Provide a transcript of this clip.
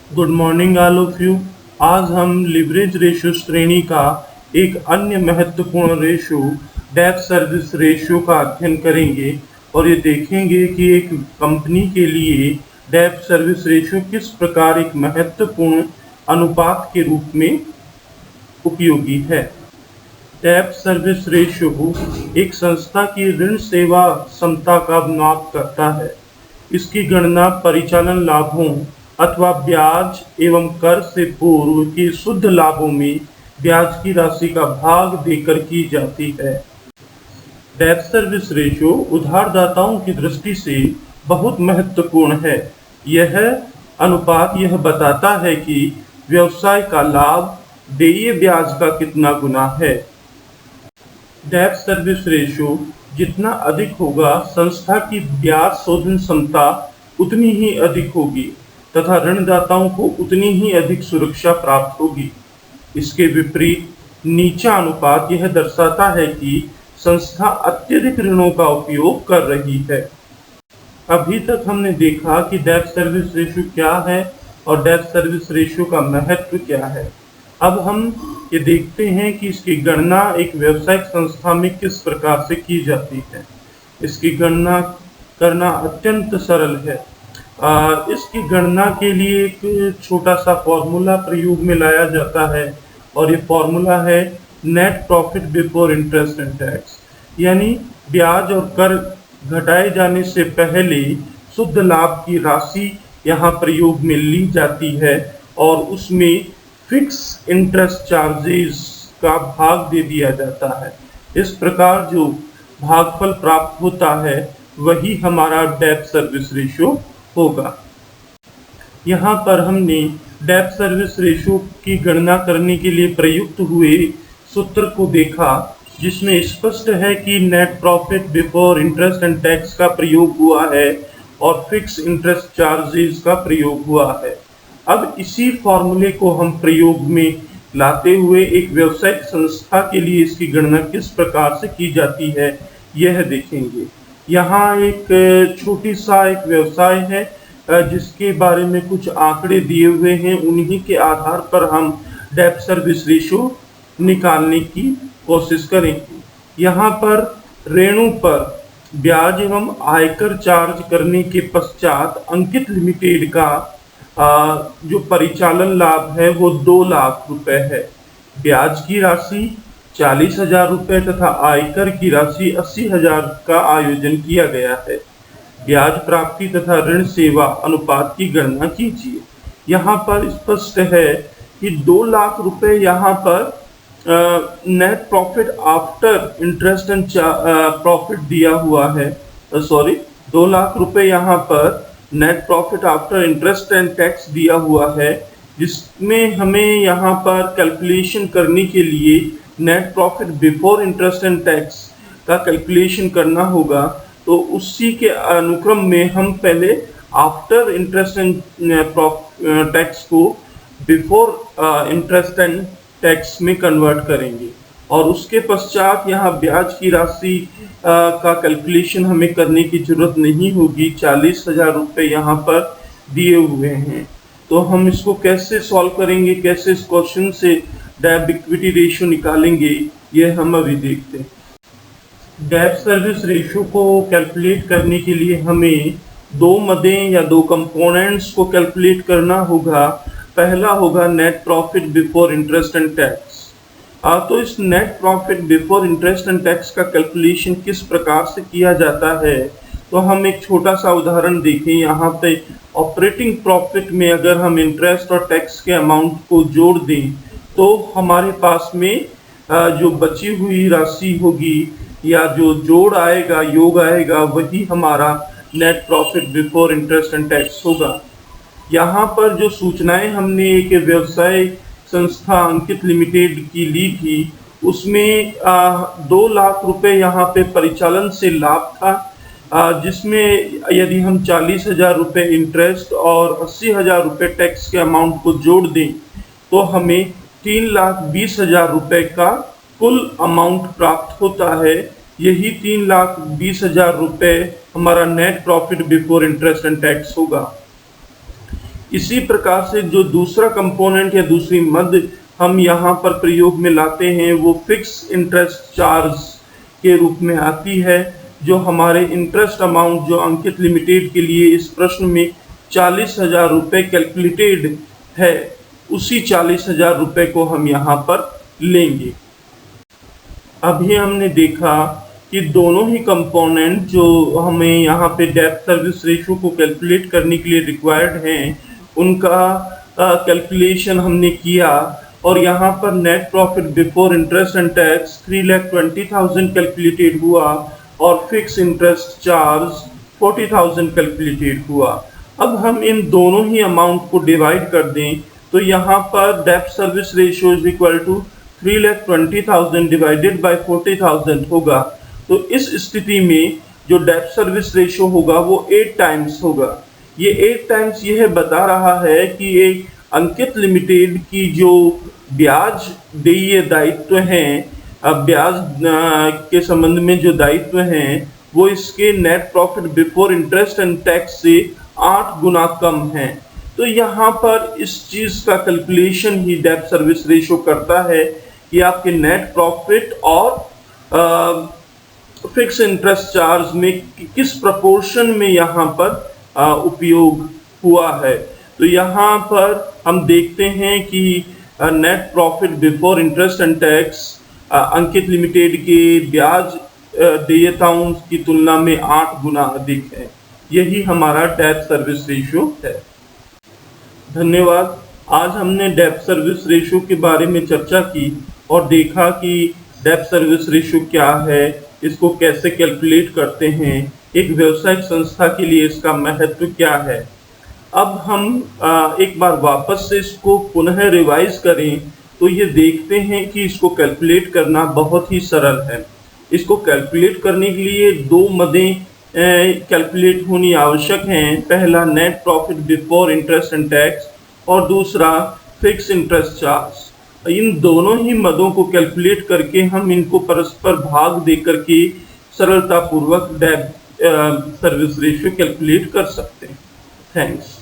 Good morning all of you. आज हम leverage ratio श्रेणी का एक अन्य महत्वपूर्ण रेशियो डेब्ट सर्विस रेशियो का अध्ययन करेंगे और ये देखेंगे कि एक कंपनी के लिए डेब्ट सर्विस रेशियो किस प्रकार एक महत्वपूर्ण अनुपात के रूप में उपयोगी है। डेब्ट सर्विस रेशियो एक संस्था की ऋण सेवा क्षमता का माप करता है। इसकी गणना परिचालन लाभों अथवा ब्याज एवं कर से पूर्व के शुद्ध लाभों में ब्याज की राशि का भाग देकर की जाती है। डेब्ट सर्विस रेशियो उधारदाताओं की दृष्टि से बहुत महत्वपूर्ण है। यह अनुपात यह बताता है कि व्यवसाय का लाभ देय ब्याज का कितना गुना है। डेब्ट सर्विस रेशियो जितना अधिक होगा, संस्था की ब्याज शोधन क्षमता उतनी ही अधिक होगी तथा ऋणदाताओं को उतनी ही अधिक सुरक्षा प्राप्त होगी। इसके विपरीत नीचा अनुपात यह दर्शाता है कि संस्था अत्यधिक ऋणों का उपयोग कर रही है। अभी तक हमने देखा कि डेब्ट सर्विस रेशियो क्या है और डेब्ट सर्विस रेशियो का महत्व क्या है। अब हम ये देखते हैं कि इसकी गणना एक व्यावसायिक संस्था में किस प्रकार से की जाती है। इसकी गणना करना अत्यंत सरल है। इसकी गणना के लिए एक छोटा सा फॉर्मूला प्रयोग में लाया जाता है और ये फॉर्मूला है net profit before interest and tax, यानी ब्याज और कर घटाए जाने से पहले शुद्ध लाभ की राशि यहाँ प्रयोग में ली जाती है और उसमें फिक्स इंटरेस्ट चार्जेस का भाग दे दिया जाता है। इस प्रकार जो भागफल प्राप्त होता है वही हमारा डेब्ट सर्विस रेशियो होगा। यहाँ पर हमने डेब्ट सर्विस रेशियो की गणना करने के लिए प्रयुक्त हुए सूत्र को देखा, जिसमें स्पष्ट है कि net profit before interest and tax का प्रयोग हुआ है और फिक्स इंटरेस्ट चार्जेस का प्रयोग हुआ है। अब इसी फॉर्मूले को हम प्रयोग में लाते हुए एक व्यावसायिक संस्था के लिए इसकी गणना किस प्रकार से की जाती है यह देखेंगे। यहाँ एक छोटी सा एक व्यवसाय है जिसके बारे में कुछ आंकड़े दिए हुए हैं। उन्हीं के आधार पर हम डेब्ट सर्विस रेशियो निकालने की कोशिश करेंगे। यहाँ पर ऋणों पर ब्याज एवं आयकर चार्ज करने के पश्चात अंकित लिमिटेड का जो परिचालन लाभ है वो 2 लाख रुपए है। ब्याज की राशि 40,000 रुपये तथा आयकर की राशि 80,000 का आयोजन किया गया है। ब्याज प्राप्ति तथा ऋण सेवा अनुपात की गणना कीजिए। यहाँ पर स्पष्ट है कि 2 लाख रुपए यहाँ पर net profit after interest and profit दिया हुआ है। 2 लाख रुपए यहाँ पर net profit after interest and tax दिया हुआ है, जिसमें हमें यहाँ पर कैलकुलेशन करने के लिए net profit before interest and tax का कैलकुलेशन करना होगा। तो उसी के अनुक्रम में हम पहले आफ्टर इंटरेस्ट एंड टैक्स को बिफोर इंटरेस्ट एंड टैक्स में कन्वर्ट करेंगे और उसके पश्चात यहाँ ब्याज की राशि का कैलकुलेशन हमें करने की जरूरत नहीं होगी। 40,000 रुपये यहाँ पर दिए हुए हैं। तो हम इसको कैसे सॉल्व करेंगे, कैसे इस क्वेश्चन से डेब्ट इक्विटी रेशियो निकालेंगे, ये हम अभी देखते हैं। डेब्ट सर्विस रेशियो को कैलकुलेट करने के लिए हमें 2 मदें या 2 कंपोनेंट्स को कैलकुलेट करना होगा। पहला होगा net profit before interest and tax. तो इस net profit before interest and tax का कैलकुलेशन किस प्रकार से किया जाता है, तो हम एक छोटा सा उदाहरण देखें। यहाँ पे ऑपरेटिंग प्रॉफिट में अगर हम इंटरेस्ट और टैक्स के अमाउंट को जोड़ दें तो हमारे पास में जो बची हुई राशि होगी या जो जोड़ आएगा, योग आएगा, वही हमारा net profit before interest and tax होगा। यहाँ पर जो सूचनाएं हमने एक व्यवसाय संस्था अंकित लिमिटेड की ली थी, उसमें 2 लाख रुपए यहाँ पे परिचालन से लाभ था, जिसमें यदि हम 40,000 रुपये इंटरेस्ट और 80,000 रुपये टैक्स के अमाउंट को जोड़ दें तो हमें 3,20,000 रुपये का कुल अमाउंट प्राप्त होता है। यही 3,20,000 रुपये हमारा net profit before interest and tax होगा। इसी प्रकार से जो दूसरा कंपोनेंट या दूसरी मद हम यहाँ पर प्रयोग में लाते हैं वो फिक्स इंटरेस्ट चार्ज के रूप में आती है, जो हमारे इंटरेस्ट अमाउंट जो अंकित लिमिटेड के लिए इस प्रश्न में 40,000 रुपये कैलकुलेटेड है, उसी 40,000 रुपये को हम यहाँ पर लेंगे। अभी हमने देखा कि दोनों ही कंपोनेंट जो हमें यहाँ पे डेब्ट सर्विस रेशो को कैलकुलेट करने के लिए रिक्वायर्ड हैं, उनका कैलकुलेशन हमने किया और यहाँ पर net profit before interest and tax 3,20,000 calculated हुआ और फिक्स इंटरेस्ट चार्ज 40,000 कैलकुलेटेड हुआ। अब हम इन दोनों ही अमाउंट को डिवाइड कर दें तो यहाँ पर डेब्ट service ratio is equal to 3,20,000 divided by 40,000 होगा। तो इस स्थिति में जो डेब्ट सर्विस रेशियो होगा वो 8 टाइम्स होगा। ये 8 टाइम्स यह बता रहा है कि एक अंकित लिमिटेड की जो ब्याज देय दायित्व हैं, ब्याज के संबंध में जो दायित्व हैं वो इसके net profit before interest and tax से 8 गुना कम है। तो यहाँ पर इस चीज़ का कैलकुलेशन ही डेब्ट सर्विस रेशियो करता है कि आपके नेट प्रॉफिट और फिक्स इंटरेस्ट चार्ज में किस प्रोपोर्शन में यहाँ पर उपयोग हुआ है। तो यहाँ पर हम देखते हैं कि net profit before interest and tax Ankit limited के ब्याज देयताओं की तुलना में 8 गुना अधिक है। यही हमारा डेब्ट सर्विस रेशियो है। धन्यवाद। आज हमने डेब्ट सर्विस रेशियो के बारे में चर्चा की और देखा कि डेब्ट सर्विस रेशियो क्या है, इसको कैसे कैलकुलेट करते हैं, एक व्यावसायिक संस्था के लिए इसका महत्व क्या है। अब हम एक बार वापस से इसको पुनः रिवाइज करें तो ये देखते हैं कि इसको कैलकुलेट करना बहुत ही सरल है। इसको कैलकुलेट करने के लिए 2 मदें कैलकुलेट होनी आवश्यक हैं। पहला net profit before interest and tax और दूसरा फिक्स इंटरेस्ट चार्ज। इन दोनों ही मदों को कैलकुलेट करके हम इनको परस्पर भाग दे करके सरलतापूर्वक डेब्ट सर्विस रेशियो कैलकुलेट कर सकते हैं। थैंक्स।